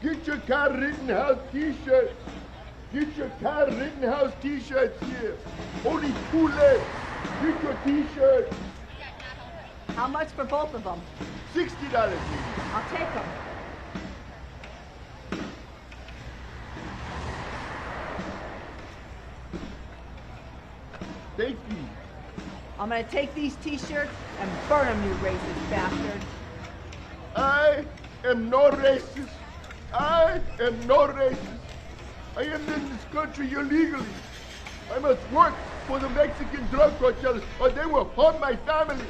Get your Kyle Rittenhouse t-shirts. Get your Kyle Rittenhouse t-shirts here. Only 2 left. Get your t-shirts. How much for both of them? $60, lady. I'll take them. Thank you. I'm gonna take these t-shirts and burn them, you racist bastard. I am no racist. I am no racist. I am in this country illegally. I must work for the Mexican drug cartels or they will harm my family.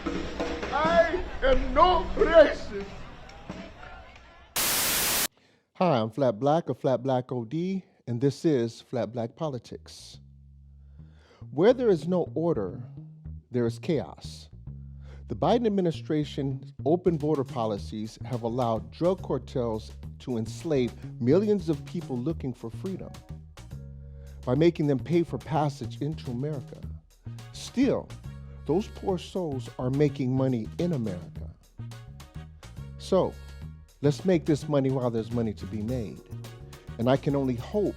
I am no racist. Hi, I'm Flat Black or Flat Black OD, and this is Flat Black Politics. Where there is no order, there is chaos. The Biden administration's open border policies have allowed drug cartels to enslave millions of people looking for freedom by making them pay for passage into America. Still, those poor souls are making money in America. So, let's make this money while there's money to be made. And I can only hope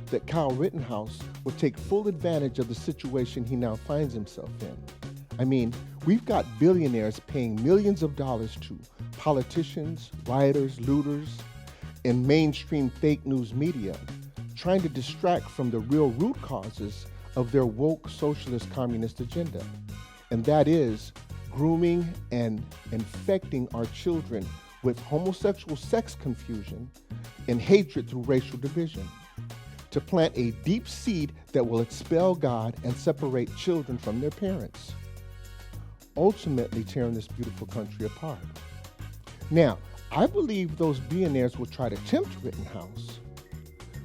that Kyle Rittenhouse will take full advantage of the situation he now finds himself in. I mean, we've got billionaires paying millions of dollars to politicians, rioters, looters, and mainstream fake news media, trying to distract from the real root causes of their woke socialist communist agenda. And that is grooming and infecting our children with homosexual sex confusion and hatred through racial division, to plant a deep seed that will expel God and separate children from their parents, ultimately tearing this beautiful country apart. Now, I believe those billionaires will try to tempt Rittenhouse,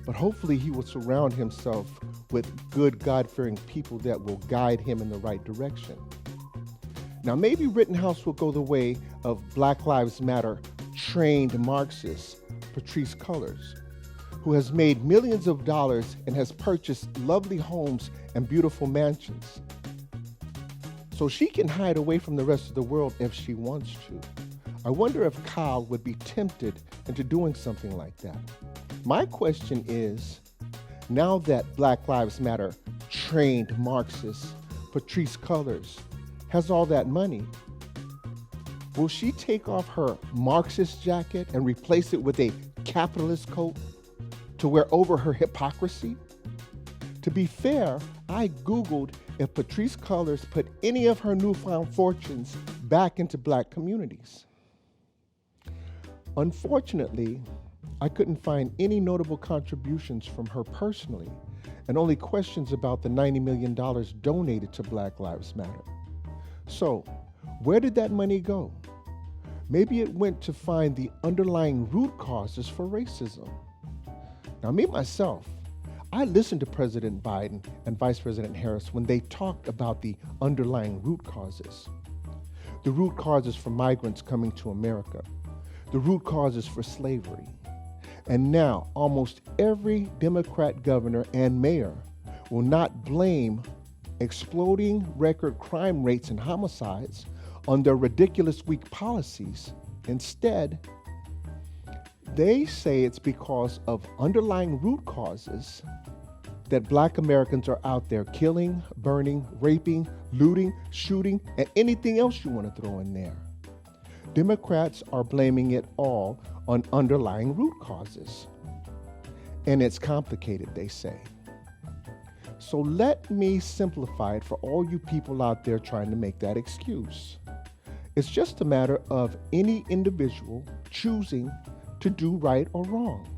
but hopefully he will surround himself with good God-fearing people that will guide him in the right direction. Now, maybe Rittenhouse will go the way of Black Lives Matter trained Marxist Patrisse Cullors, who has made millions of dollars and has purchased lovely homes and beautiful mansions. So she can hide away from the rest of the world if she wants to. I wonder if Kyle would be tempted into doing something like that. My question is, now that Black Lives Matter trained Marxist Patrisse Cullors has all that money, will she take off her Marxist jacket and replace it with a capitalist coat to wear over her hypocrisy? To be fair, I Googled if Patrisse Cullors put any of her newfound fortunes back into black communities. Unfortunately, I couldn't find any notable contributions from her personally, and only questions about the $90 million donated to Black Lives Matter. So, where did that money go? Maybe it went to find the underlying root causes for racism. Now, me myself, I listened to President Biden and Vice President Harris when they talked about the underlying root causes. The root causes for migrants coming to America, the root causes for slavery. And now, almost every Democrat governor and mayor will not blame exploding record crime rates and homicides on their ridiculous weak policies. Instead, they say it's because of underlying root causes that Black Americans are out there killing, burning, raping, looting, shooting, and anything else you want to throw in there. Democrats are blaming it all on underlying root causes. And it's complicated, they say. So let me simplify it for all you people out there trying to make that excuse. It's just a matter of any individual choosing to do right or wrong.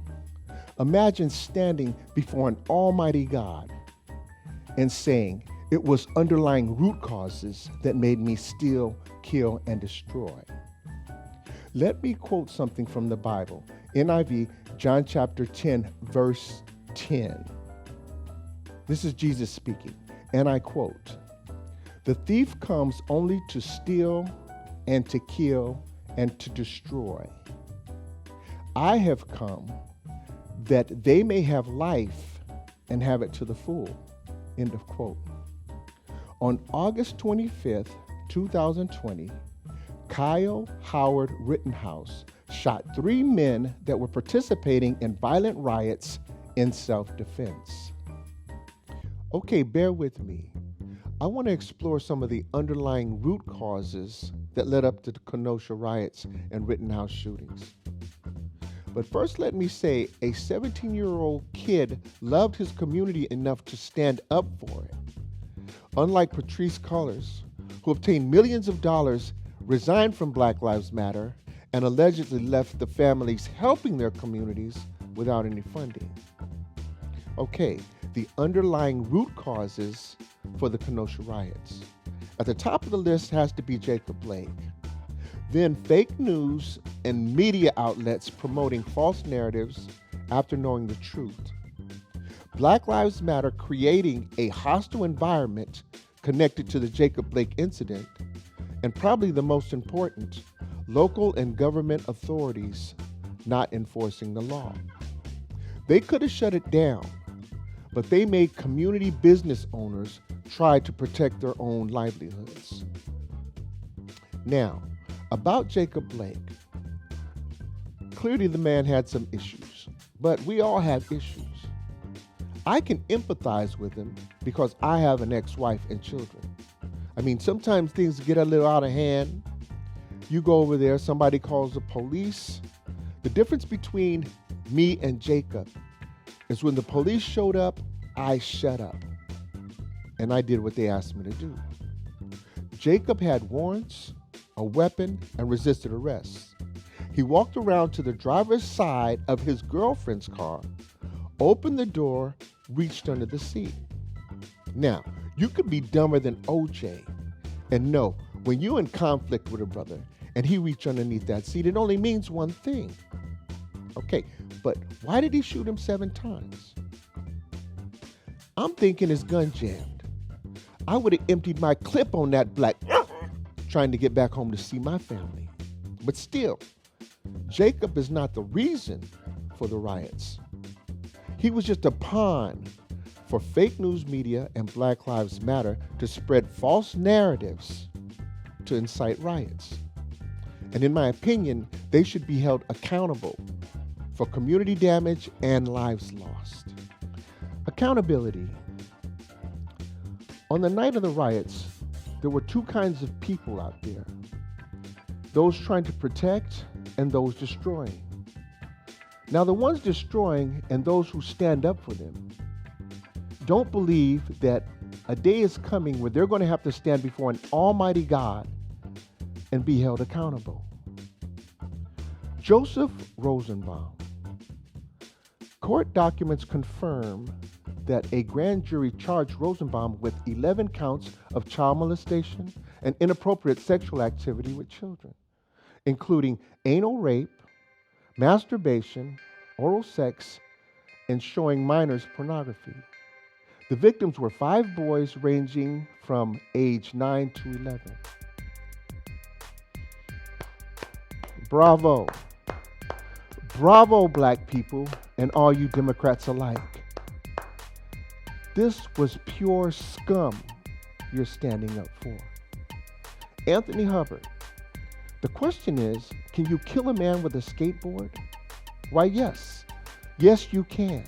Imagine standing before an almighty God and saying, it was underlying root causes that made me steal, kill, and destroy. Let me quote something from the Bible, NIV, John chapter 10, verse 10. This is Jesus speaking, and I quote, "The thief comes only to steal and to kill and to destroy. I have come that they may have life and have it to the full." End of quote. On August 25th, 2020, Kyle Howard Rittenhouse shot 3 men that were participating in violent riots in self-defense. Okay, bear with me. I want to explore some of the underlying root causes that led up to the Kenosha riots and Rittenhouse shootings. But first, let me say a 17-year-old kid loved his community enough to stand up for it. Unlike Patrisse Cullors, who obtained millions of dollars, resigned from Black Lives Matter, and allegedly left the families helping their communities without any funding. Okay, the underlying root causes for the Kenosha riots. At the top of the list has to be Jacob Blake. Then fake news and media outlets promoting false narratives after knowing the truth. Black Lives Matter creating a hostile environment connected to the Jacob Blake incident, and probably the most important, local and government authorities not enforcing the law. They could have shut it down, but they made community business owners try to protect their own livelihoods. Now, about Jacob Blake. Clearly the man had some issues, but we all have issues. I can empathize with him because I have an ex-wife and children. I mean, sometimes things get a little out of hand. You go over there, somebody calls the police. The difference between me and Jacob is when the police showed up, I shut up. And I did what they asked me to do. Jacob had warrants, a weapon, and resisted arrest. He walked around to the driver's side of his girlfriend's car, opened the door, reached under the seat. Now, you could be dumber than OJ and know when you're in conflict with a brother and he reached underneath that seat, it only means one thing. Okay, but why did he shoot him 7 times? I'm thinking his gun jammed. I would have emptied my clip on that black trying to get back home to see my family. But still, Jacob is not the reason for the riots. He was just a pawn for fake news media and Black Lives Matter to spread false narratives to incite riots. And in my opinion, they should be held accountable for community damage and lives lost. Accountability. On the night of the riots, there were 2 kinds of people out there. Those trying to protect and those destroying. Now, the ones destroying and those who stand up for them don't believe that a day is coming where they're going to have to stand before an almighty God and be held accountable. Joseph Rosenbaum. Court documents confirm that a grand jury charged Rosenbaum with 11 counts of child molestation and inappropriate sexual activity with children, including anal rape, masturbation, oral sex, and showing minors pornography. The victims were 5 boys ranging from age 9 to 11. Bravo. Bravo, black people, and all you Democrats alike. This was pure scum you're standing up for. Anthony Hubbard. The question is, can you kill a man with a skateboard? Why, yes. Yes, you can.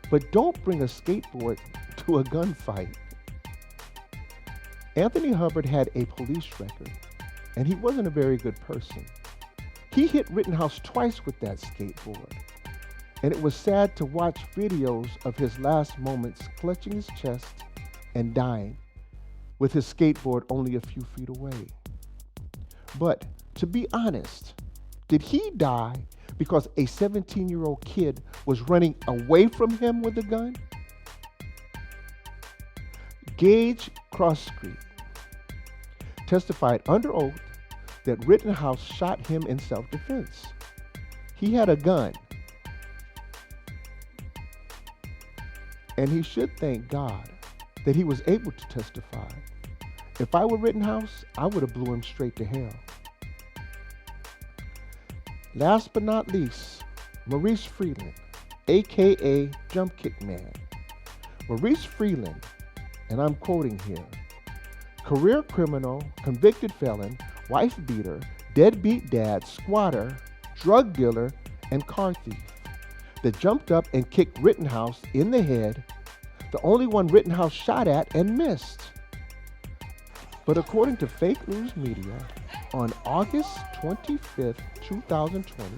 But don't bring a skateboard to a gunfight. Anthony Hubbard had a police record, and he wasn't a very good person. He hit Rittenhouse twice with that skateboard, and it was sad to watch videos of his last moments clutching his chest and dying with his skateboard only a few feet away. But to be honest, did he die because a 17-year-old kid was running away from him with a gun? Gage Crossstreet testified under oath that Rittenhouse shot him in self-defense. He had a gun, and he should thank God that he was able to testify. If I were Rittenhouse, I would have blew him straight to hell. Last but not least, Maurice Freeland, aka Jump Kick Man. Maurice Freeland, and I'm quoting here, career criminal, convicted felon, wife beater, deadbeat dad, squatter, drug dealer, and car thief that jumped up and kicked Rittenhouse in the head, the only one Rittenhouse shot at and missed. But according to fake news media, on August 25th, 2020,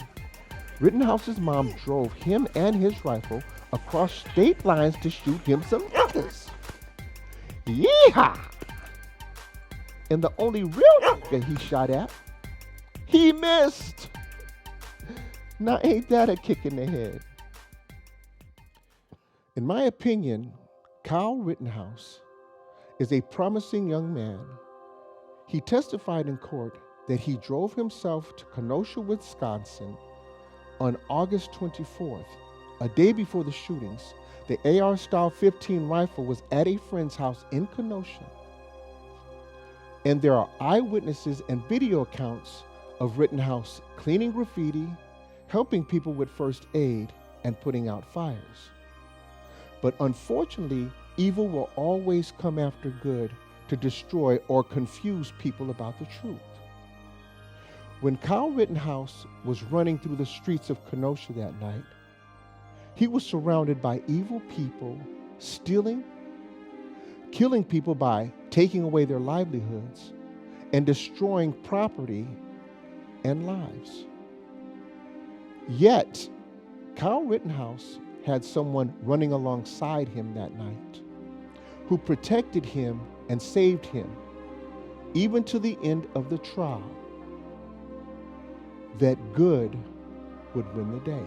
Rittenhouse's mom drove him and his rifle across state lines to shoot him some others. Yeehaw! And the only real nigga he shot at, he missed. Now ain't that a kick in the head? In my opinion, Kyle Rittenhouse is a promising young man. He testified in court that he drove himself to Kenosha, Wisconsin on August 24th, a day before the shootings. The AR-style 15 rifle was at a friend's house in Kenosha. And there are eyewitnesses and video accounts of Rittenhouse cleaning graffiti, helping people with first aid, and putting out fires. But unfortunately, evil will always come after good to destroy or confuse people about the truth. When Kyle Rittenhouse was running through the streets of Kenosha that night, he was surrounded by evil people stealing, killing people by taking away their livelihoods, and destroying property and lives. Yet, Kyle Rittenhouse had someone running alongside him that night who protected him and saved him, even to the end of the trial, that good would win the day.